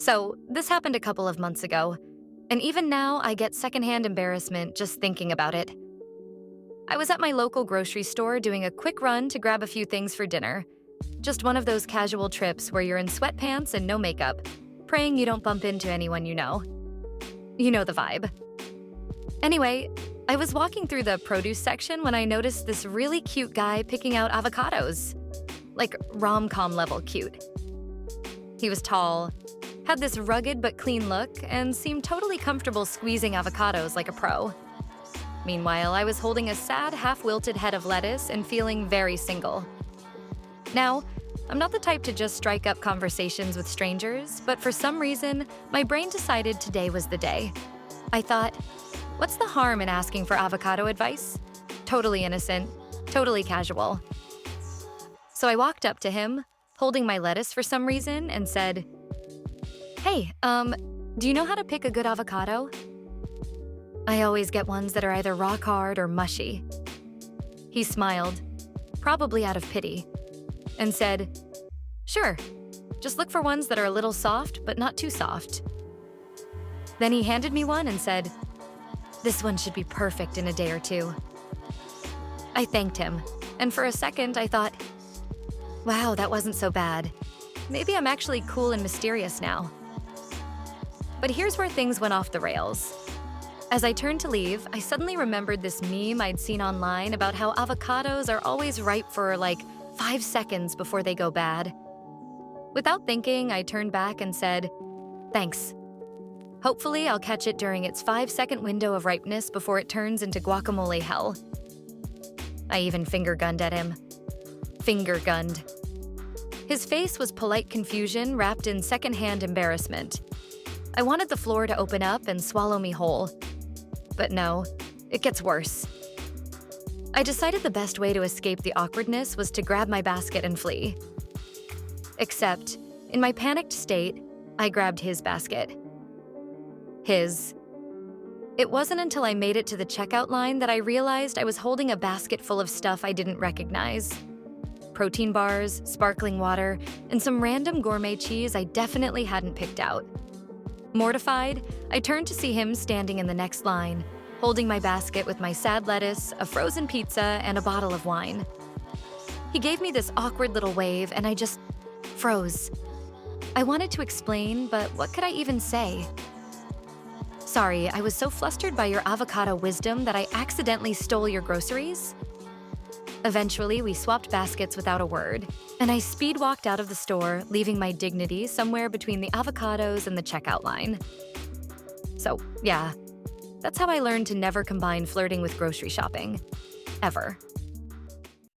So, this happened a couple of months ago, and even now I get secondhand embarrassment just thinking about it. I was at my local grocery store doing a quick run to grab a few things for dinner. Just one of those casual trips where you're in sweatpants and no makeup, praying you don't bump into anyone you know. You know the vibe. Anyway, I was walking through the produce section when I noticed this really cute guy picking out avocados. Like rom-com level cute. He was tall, had this rugged but clean look, and seemed totally comfortable squeezing avocados like a pro. Meanwhile, I was holding a sad, half-wilted head of lettuce and feeling very single. Now, I'm not the type to just strike up conversations with strangers, but for some reason, my brain decided today was the day. I thought, what's the harm in asking for avocado advice? Totally innocent, totally casual. So I walked up to him, holding my lettuce for some reason, and said, "Hey, do you know how to pick a good avocado? I always get ones that are either rock hard or mushy." He smiled, probably out of pity, and said, "Sure, just look for ones that are a little soft but not too soft." Then he handed me one and said, "This one should be perfect in a day or two." I thanked him, and for a second I thought, wow, that wasn't so bad. Maybe I'm actually cool and mysterious now. But here's where things went off the rails. As I turned to leave, I suddenly remembered this meme I'd seen online about how avocados are always ripe for like 5 seconds before they go bad. Without thinking, I turned back and said, "Thanks. Hopefully, I'll catch it during its 5-second window of ripeness before it turns into guacamole hell." I even finger-gunned at him. Finger-gunned. His face was polite confusion wrapped in secondhand embarrassment. I wanted the floor to open up and swallow me whole. But no, it gets worse. I decided the best way to escape the awkwardness was to grab my basket and flee. Except, in my panicked state, I grabbed his basket. His. It wasn't until I made it to the checkout line that I realized I was holding a basket full of stuff I didn't recognize. Protein bars, sparkling water, and some random gourmet cheese I definitely hadn't picked out. Mortified, I turned to see him standing in the next line, holding my basket with my sad lettuce, a frozen pizza, and a bottle of wine. He gave me this awkward little wave, and I just froze. I wanted to explain, but what could I even say? "Sorry, I was so flustered by your avocado wisdom that I accidentally stole your groceries." Eventually, we swapped baskets without a word, and I speed walked out of the store, leaving my dignity somewhere between the avocados and the checkout line. So, yeah, that's how I learned to never combine flirting with grocery shopping. Ever.